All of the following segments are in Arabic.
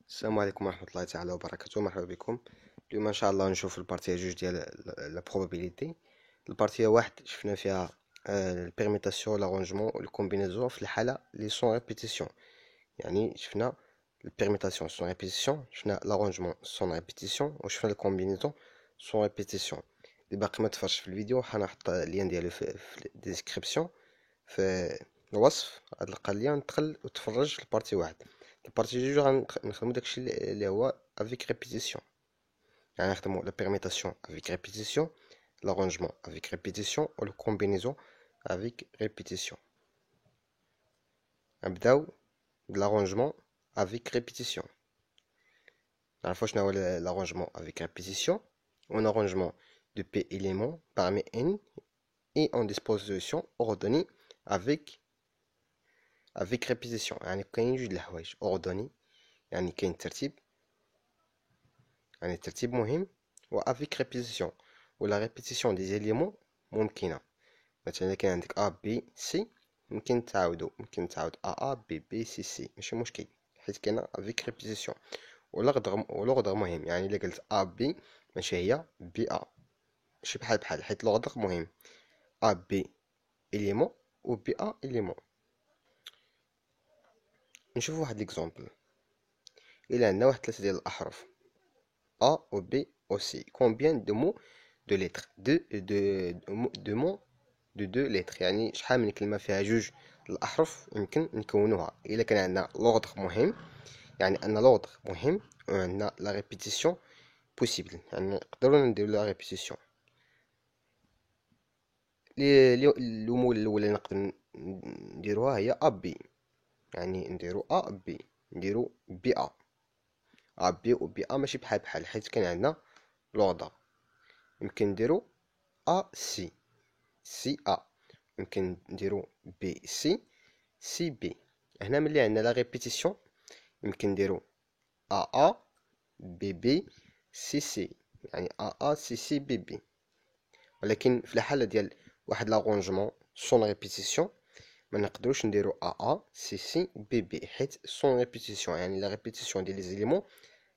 السلام عليكم ورحمة الله تعالى وبركاته. مرحبا بكم. اليوم ان شاء الله نشوف البارتيه جوج ديال لا بروبابيليتي. البارتيه واحد شفنا فيها البيرميتاسيون لارونجمون والكومبينيزون في الحالة لي سون ريبيتيسيون. يعني شفنا البيرميتاسيون سون ريبيتيسيون، شفنا لارونجمون سون ريبيتيسيون، وشفنا الكومبينيزون سون ريبيتيسيون. اللي باقي ما تفرجش في الفيديو حنحط اللين ديالو في الديسكريبسيون في الوصف. تلقى اللين دخل وتفرج في البارتي واحد. البارتي جوج غنخدمو داكشي اللي هو افيك ريبيتيسيون، يعني نخدمو لا بيرميتاسيون افيك ريبيتيسيون، لارونجمون افيك ريبيتيسيون و الكومبينيزون افيك ريبيتيسيون. نبداو بلارونجمون افيك ريبيتيسيون. نعرفو شنو هو لارونجمون افيك ريبيتيسيون. Un arrangement de P éléments parmi n et en disposition ordonnée avec répétition. يعني كاين جوج د الحوايج ordonnée، يعني كاين الترتيب، يعني الترتيب مهم، و avec répétition ولا ريبيتيسيون دي زيليمون ممكنة. مثلا كاين عندك A B C ممكن تعاود A B B C C ماشي مشكل، حيت كاينة avec répétition. ولوغدغ مهم، يعني إلا قلت A B ماشي هي B A، ماشي بحال حيت لوغدغ مهم. A B إليمون و B A إليمون. نشوف واحد ليكزومبل. إلا عندنا واحد 3 ديال الأحرف A ou B ou C. Combien de mots de lettres de mots de deux lettres، يعني شحال من كلمة فيها جوج الأحرف يمكن نكونوها. إلا كان عندنا لوغدغ مهم، يعني أن لوغدغ مهم، وعندنا لا ريبيتيسيون بوسيبل، يعني نقدرو نديرو لا ريبيتيسيون. الأمور الأولى اللي نقدر نديروها هي أ بي، يعني نديرو أ بي، نديرو بي أ. أ بي و بي أ ماشي بحال حيت كان عندنا لوغدغ. يمكن نديرو أ سي، سي أ. يمكن نديرو بي سي، سي بي. هنا ملي عندنا لا ريبيتيسيون يمكن نديرو أ أ بي بي سي سي، يعني أ أ سي سي بي بي. ولكن في الحالة ديال واحد لاغونجمون سون ريبيتيسيون ما نقدروش نديرو أ أ سي سي بي بي، حيت سون ريبيتيسيون يعني لا ريبيتيسيون ديال لي زيليمون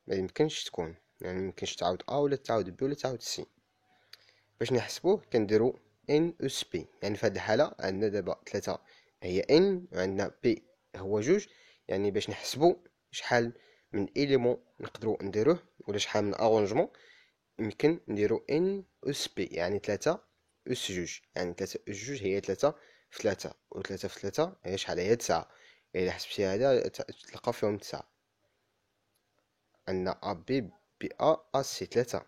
ما يمكنش تكون، يعني ميمكنش تعاود أ ولا تعاود بي ولا تعاود سي. باش نحسبوه كنديرو ان اس بي، يعني في هذه الحالة عندنا دابا 3 هي ان وعندنا بي هو جوج. يعني باش نحسبو شحال من إليمون نقدرو نديروه ولا شحال من أرونجمون يمكن نديرو ان اس بي، يعني 3 اس جوج، يعني 3 اس جوج هي 3 في 3 و 3 في 3 هي شحال؟ هي 9. إلا حسبتي هذا تلقى فيهم 9. عندنا أ بي بي أ سي 3،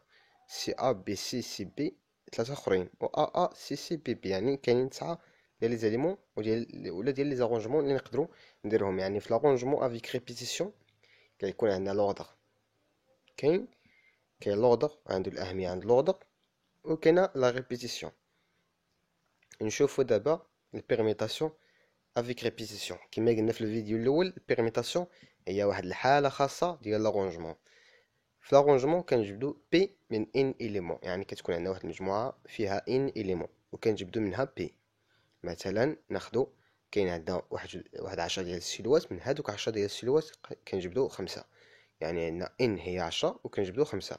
سي أ بي سي سي بي 3 أخرين، و أ سي سي بي بي، يعني كاينين 9 ديال لي زاليمون ولا ديال لي زارونجمون اللي نقدرو نديرهم. يعني في لارونجمون افيك ريبيتيسيون كيكون عندنا لوردر، كاين لوردر عنده الأهمية عند لوردر، وكاينة لا ريبيتيسيون. نشوفو دابا البيرميتاسيون افيك ريبيتيسيون. كما قلنا في الفيديو الأول، البيرميتاسيون هي واحد الحالة خاصة ديال لارونجمون. في لارونجمون كنجبدو بي من ان إليمون، يعني كتكون عندنا واحد المجموعة فيها ان إليمون وكنجبدو منها بي. مثلا ناخدو كاين عندنا واحد 10 ديال السيلوات، من هادوك 10 ديال السيلوات كنجبدو 5، يعني عندنا ان هي 10 وكنجبدو 5.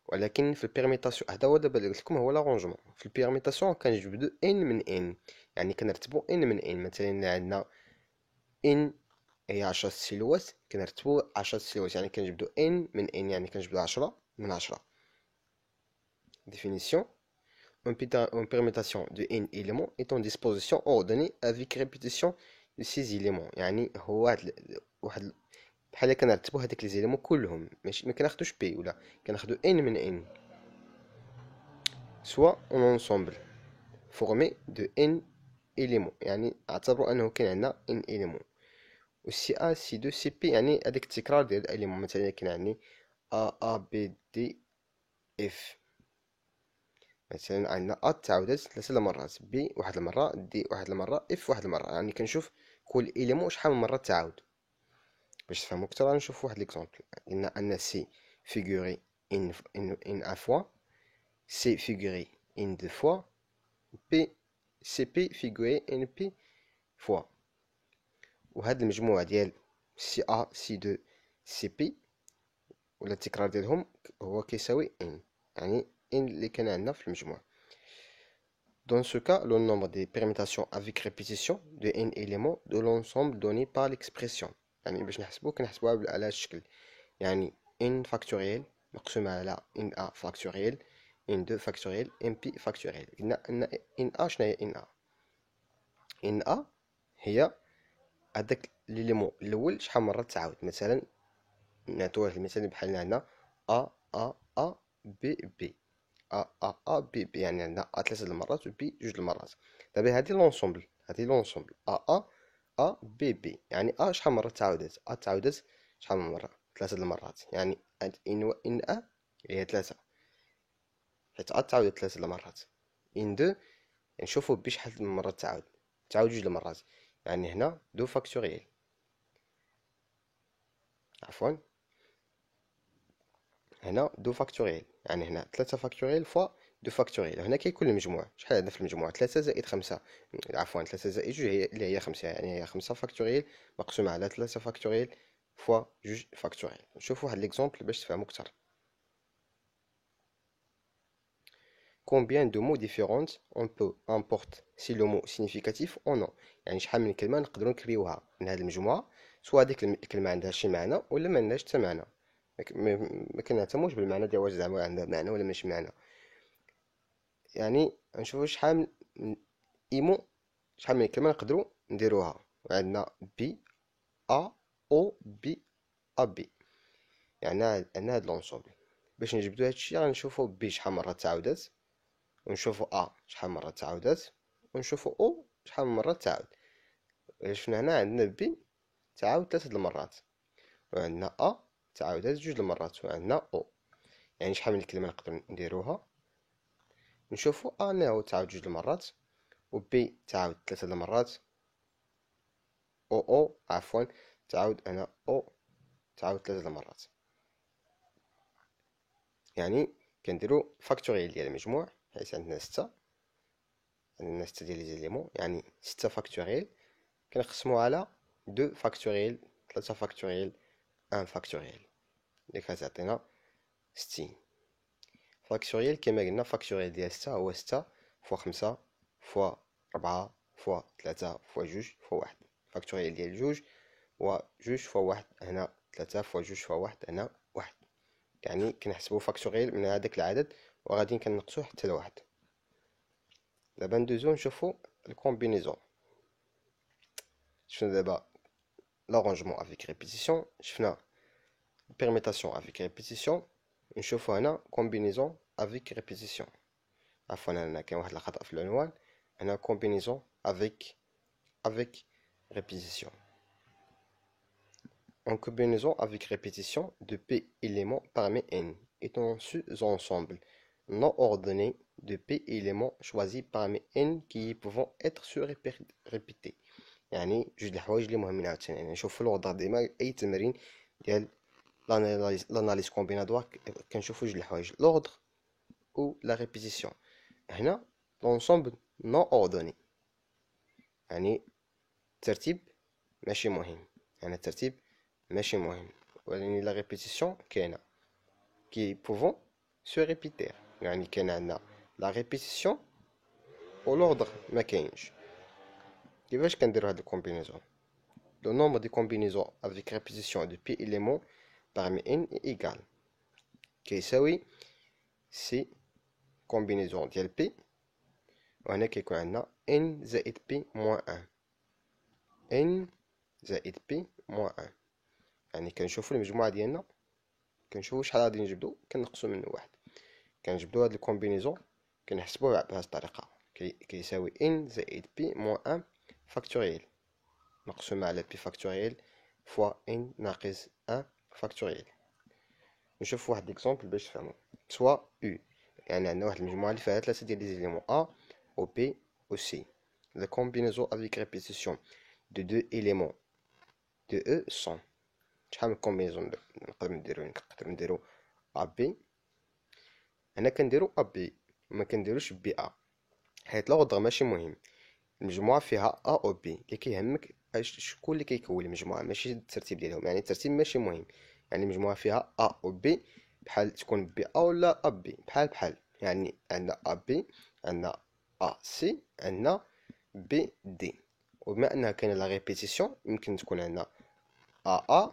ولكن في البيرميتاسيون هذا هو دابا اللي قلت لكم هو لارونجمون. في البيرميتاسيون كنجبدو ان من ان، يعني كنرتبو ان من ان. مثلا عندنا ان هي 10 سيلوات كنرتبو 10 سيلوات، يعني كنجبدو ان من ان، يعني كنجبدو 10 من 10. Définition: une permutation de n éléments est en disposition ordonnée avec répétition de ces éléments. يعني هو واحد بحال كنرتبو هاديك لي زيليمون كلهم، ماشي ما كناخدوش بي ولا كناخدو n من n، soit un ensemble formé de n éléments. يعني اعتبروا انه كاين عندنا n éléments. و سي ا سي دو سي بي، يعني هذاك التكرار ديال الاليمون. مثلا كاين عندي ا بي دي اف، مثلا عندنا ا تعاودت 3 المرات، بي واحد المره، دي واحد المره، اف واحد المره، يعني كنشوف كل اليمون شحال من مره تعاود. باش تفهموا اكثر غنشوف واحد ليكزومبل. قلنا ان سي فيغوري ان ان فوا، سي فيغوري ان دو فوا، بي سي بي فيغوري ان بي فوا. وهاد المجموعة ديال سي ا سي دو سي بي ولا التكرار ديالهم هو كيساوي ان، يعني ان اللي كان عندنا في المجموع. Dans ce cas, le nombre des permutations avec répétition de n éléments de l'ensemble donné par l'expression. يعني باش كنحسبوها على هذا الشكل، يعني n فاكتوريال مقسومة على n a فاكتوريال n 2 فاكتوريال n p فاكتوريال. قلنا ان n a شنو هي n a؟ n a هي هذاك ليليمون الاول شحال مرة تعاود. مثلا نعطيو واحد المثال بحال عندنا a a a b b ا ا ا بي بي، يعني عندنا ا 3 المرات و بي 2 المرات. دابا هادي لونسومبل، ا ا ا بي بي، يعني ا شحال مرة تعاودت؟ ا تعاودت شحال من مرة؟ 3 المرات، يعني ان ا هي 3 حيت ا تعاودت 3 المرات. ان 2 نشوفو بي شحال من مرة تعاود 2 المرات، يعني هنا 2 فاكتوريال، عفوا هنا 2 فاكتوريال، يعني هنا 3 فاكتوريال فوا 2 فاكتوريال. هنا كيكون المجموع شحال عندنا في المجموع؟ 3 زائد 5، عفوا 3 زائد 2 هي اللي هي 5، يعني هي 5 فاكتوريال مقسومة على 3 فاكتوريال فوا 2 فاكتوريال. نشوفوا واحد ليكزومبل باش تفهموا أكثر. Combien de mots différents on peut importe si le mot significatif ou non؟ يعني شحال من كلمة نقدروا نكريوها من هذه المجموعة، سواء هذيك الكلمة عندها شي معنى ولا ما عندهاش حتى معنى. ما كنعتموش بالمعنى ديال واش زعما عندها معنى ولا ماشي معنى. يعني نشوفوا شحال من ايمو، شحال من كلمة نقدروا نديروها. عندنا بي ا او بي ا بي، يعني عندنا هاد لونسومبل. باش نجبدو هادشي غنشوفو بي شحال مرة تعاودت، ونشوفو ا شحال مرة تعاودت، ونشوفو او شحال من مرة تعاود. شفنا هنا عندنا بي تعاود 3 المرات، وعندنا ا تعاودت 2 المرات، وعندنا او، يعني شحال من كلمة نقدر نديروها. نشوفو ا انه تعاود 2 المرات، و بي تعاود 3 المرات، او عفوا تعاود انا او تعاود 3 المرات. يعني كنديرو فاكتوريال ديال المجموع، حيت عندنا 6، عندنا 6 ديال لي زيليمون، يعني 6 فاكتوريال كنقسمو على 2 فاكتوريال 3 فاكتوريال 1 فاكتوريال اللي كتعطينا 60. فاكتوريال كما قلنا فاكتوريال ديال 6 هو 6 فوا 5 فوا 4 فوا 3 فوا 2 فوا 1. فاكتوريال ديال 2 و 2 فوا 1 هنا 3 فوا 2 فوا 1 هنا 1، يعني كنحسبو فاكتوريال من هذاك العدد وغادي كنقصوه حتى لواحد. دابا ندوزو نشوفو الكومبينيزون. شفنا دابا لارونجمون افيك ريبيتيسيون، شفنا permutation avec répétition. نشوفو هنا combinaison avec répétition. عفوا هنا كاين واحد الخطأ في العنوان، هنا combinaison avec répétition. En combinaison avec répétition de p éléments parmi n est un sous-ensemble non ordonné de p éléments choisis parmi n qui pouvant être répétés. يعني جوج الحوايج اللي مهمين عاوتاني. يعني نشوف في الوضع ديما اي تمرين ديال l'analyse combinatoire كنشوفو جوج الحوايج، l'ordre ou la répétition. هنا l'ensemble non ordonné، يعني الترتيب ماشي مهم، يعني الترتيب ماشي مهم، ولكن لا ريبيتيسيون كاينه كي بوفون سو ريبيتير، يعني كاين عندنا لا ريبيتيسيون و لوردر ما كاينش. كيفاش كنديرو هاد الكومبينيزون؟ لو نومبر دي كومبينيزون افيك ريبيتيسيون دو بي إليمون parmi n est égal كيساوي سي كومبينيزون ديال بي، وهنا كيكون عندنا n زائد بي موان ان، n زائد بي موان ان. يعني كنشوفو المجموعة ديالنا، كنشوفو شحال غادي نجبدو، كنقصو منه واحد، كنجبدو هاد الكومبينيزون كنحسبوه بهاد الطريقة. كيساوي n زائد بي موان ان فاكتوريال مقسومة على بي فاكتوريال فوا n ناقص ان فاكتوريال. نشوف واحد ليكزومبل باش تفهمو. سوا u، يعني عندنا واحد المجموعة اللي فيها 3 ديال لي زيليمون a و b و c. La combinaison avec répétition de deux éléments de E sont. شحال من كومبينيزون نقدرو نديرو ا بي. هنا كنديرو ا بي وما كنديروش بي ا، حيت لوغدغ ماشي مهم. المجموعة فيها ا او بي، اللي كيهمك شكون اللي كيكون المجموعة ماشي الترتيب ديالهم، يعني الترتيب ماشي مهم. يعني مجموعة فيها A و B، بحال تكون بي A ولا A B، بحال يعني عندنا A B، عندنا A C، عندنا B D. وبما أنها كاينة لا ريبيتيسيون يمكن تكون عندنا A A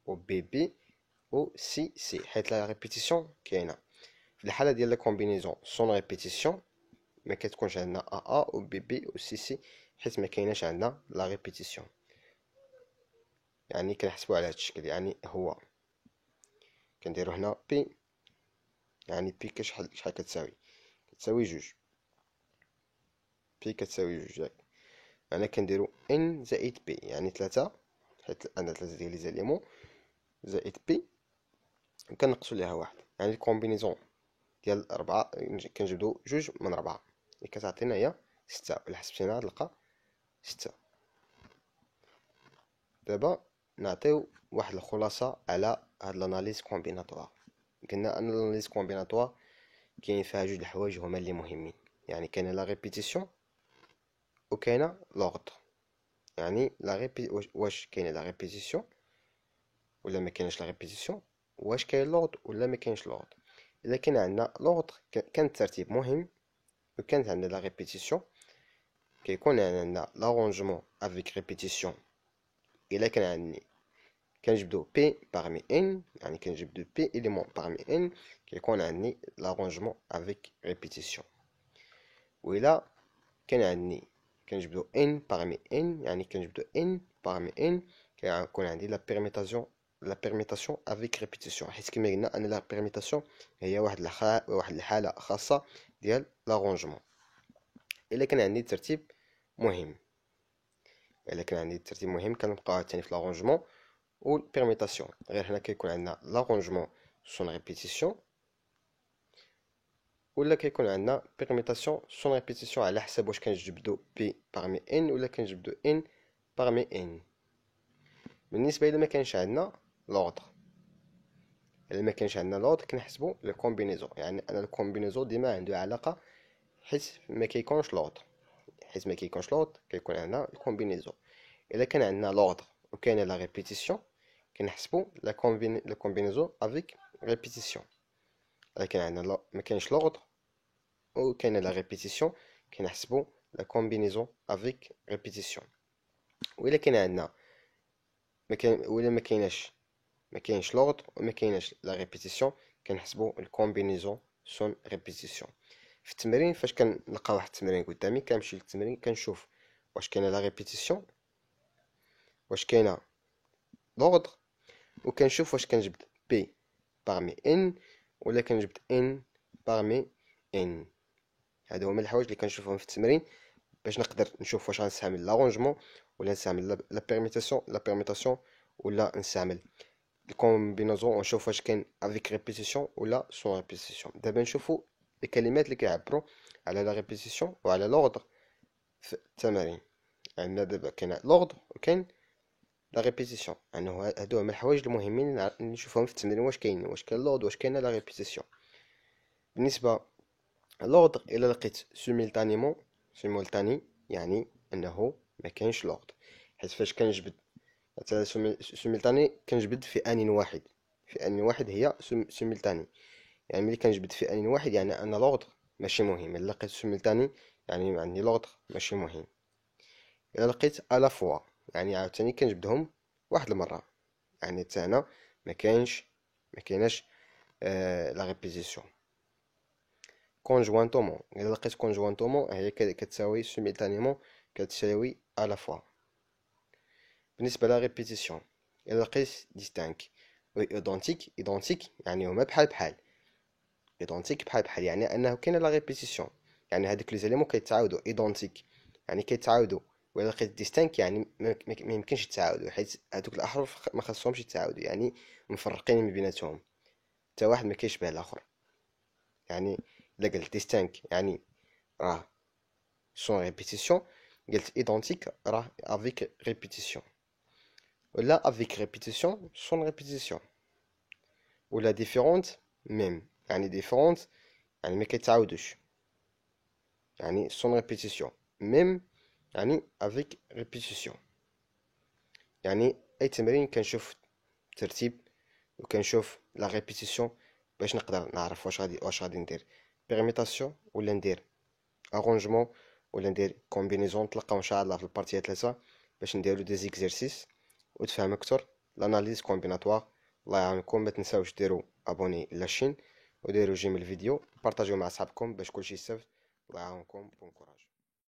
و B B و C C، حيت لا ريبيتيسيون كاينة. في الحالة ديال لا كومبينيزون سون ريبيتيسيون ما كتكونش عندنا A A و B B و C C، حيت ما كايناش عندنا لا ريبيتيسيون. يعني كنحسبو على هاد الشكل، يعني هو كنديرو هنا بي، يعني بي شحال كتساوي؟ كتساوي جوج. بي كتساوي جوج ياك، أنا كنديرو ان زائد بي، يعني تلاتة، حيت عندنا تلاتة ديال لي زاليمون، زائد بي وكنقصو ليها واحد، يعني الكومبينيزون ديال ربعة كنجبدو جوج من ربعة اللي كتعطينا هي ستة، وإلا حسبتينها تلقى ستة. دابا نعطيو واحد الخلاصة على هاد لاناليز كومبيناتوار. قلنا أن لاناليز كومبيناتوار كاين فيها جوج الحوايج هما اللي مهمين، يعني كاينه لا ريبيتيسيون وكاينه لوغد. يعني واش كاينه لا ريبيتيسيون ولا ما كاينش لا ريبيتيسيون، واش كاين لوغد ولا ما كاينش لوغد. الا كان عندنا لوغد كان الترتيب مهم، وكانت عندنا لا ريبيتيسيون كيكون عندنا لارونجمون افيك ريبيتيسيون. الا كان عندي كنجبدو بي باغمي ان، يعني كنجبدو بي اليمون باغمي ان، كيكون عندي لارونجمون افيك ريبيتيسيون. وإلا كان عندي كنجبدو ان باغمي ان، يعني كنجبدو ان باغمي ان، كيكون عندي لا بيرميتاسيون افيك ريبيتيسيون، حيت كما قلنا ان لا بيرميتاسيون هي واحد الحالة خاصة ديال لارونجمون. الا كان عندي ترتيب مهم، كنبقاو عاوتاني في لارونجمون و البيرميتاسيون، غير هنا كيكون عندنا لارونجمون سون ريبيتيسيون، ولا كيكون عندنا بيرميتاسيون سون ريبيتيسيون، على حسب واش كنجبدو بي باغمي ان ولا كنجبدو ان باغمي ان. بالنسبه الى ما كانش عندنا لوردر، كنحسبو لو كومبينيزون، يعني انا الكومبينيزون ديما عنده علاقه، حيت ما كيكونش لوردر، كيكون عندنا الكومبينيزون. الا كان عندنا لوردر وكاينه لا ريبيتيسيون كنحسبو لا كومبينيزون افيك ريبيتيسيون. الا كان عندنا ما كاينش لوردر وكاينه لا ريبيتيسيون كنحسبو لا كومبينيزون افيك ريبيتيسيون. وإلا كان عندنا ولا ما كاينش لوغد وما كايناش لا ريبيتيسيون كنحسبو الكومبينيزون سون ريبيتيسيون. في التمرين فاش كنلقى واحد التمرين قدامي كنمشي للتمرين كنشوف واش كاينه لا ريبيتيسيون، واش كاينه لوغد، وكنشوف واش كنجبد بي باغمي ان ولا كنجبد ان باغمي ان. هادو هما الحوايج اللي كنشوفهم في التمرين باش نقدر نشوف واش غنستعمل لارونجمون ولا نستعمل لا بيرميتاسيون ولا نستعمل الكومبينازون، ونشوف واش كاين افيك ريبيتيسيون ولا سون ريبيتيسيون. دابا نشوفوا الكلمات اللي كيعبروا على لا ريبيتيسيون وعلى لوردر في التمارين. عندنا دابا كاين لوردر وكاين لا ريبيتيسيون، يعني هادو هما الحوايج المهمين اللي نشوفهم في التمرين، واش كاين لوردر واش كاين لا ريبيتيسيون. بالنسبه لوردر الا لقيت سيمولتاني يعني انه ما كاينش لوردر، حيت فاش كنجبد مثلا سيمولتاني كنجبد في ان واحد، هي سيمولتاني، يعني ملي كنجبد في ان واحد يعني ان لوردر ماشي مهم. الا لقيت سيمولتاني يعني عندي لوردر ماشي مهم. الا لقيت الا فوا يعني عاوتاني كنجبدهم واحد المره، يعني حتى هنا ما كايناش لا ريبيتيسيون. كونجوانتومون الا لقيت كونجوانتومون هي كتساوي سيمولتانيمون، كتساوي الا فوا. بالنسبه لا ريبيتيسيون الا لقيت ديستانك و ايدونتيك يعني هما بحال يعني انه كاينه لا ريبيتيسيون، يعني هذوك لي زاليمون كيتعاودوا ايدونتيك يعني كيتعاودوا. ولا لقيت ديستانك يعني ما يمكنش يتعاودوا، حيت هذوك الاحرف ما خاصهمش يتعاودوا، يعني مفرقين ما بيناتهم، حتى واحد ما كيشبه الاخر. يعني الا قلت ديستانك يعني راه سون ريبيتيسيون، قلت ايدونتيك راه افيك ريبيتيسيون، ولا افيك ريبيتيسيون سون ريبيتيسيون، ولا ديفيرونت ميم يعني ديفيرونت يعني ما كيتعاودوش، يعني سون ريبيتيسيون ميم يعني افيك ريبيتيسيون. يعني اي تمرين كنشوف ترتيب وكنشوف لا ريبيتيسيون باش نقدر نعرف واش غادي ندير بيرميتاسيون ولا ندير ارونجمون ولا ندير كومبينيزون. نتلاقاو ان شاء الله في البارتيه 3 باش نديرو دي زيكزيرسيس وتفهم اكثر لاناليز كومبيناتوار. الله يعاونكم، ما تنساوش ديروا ابوني لاشين وديروا جيم الفيديو، بارطاجيو مع صحابكم باش كلشي يستافد. الله يعاونكم، بون كوراج.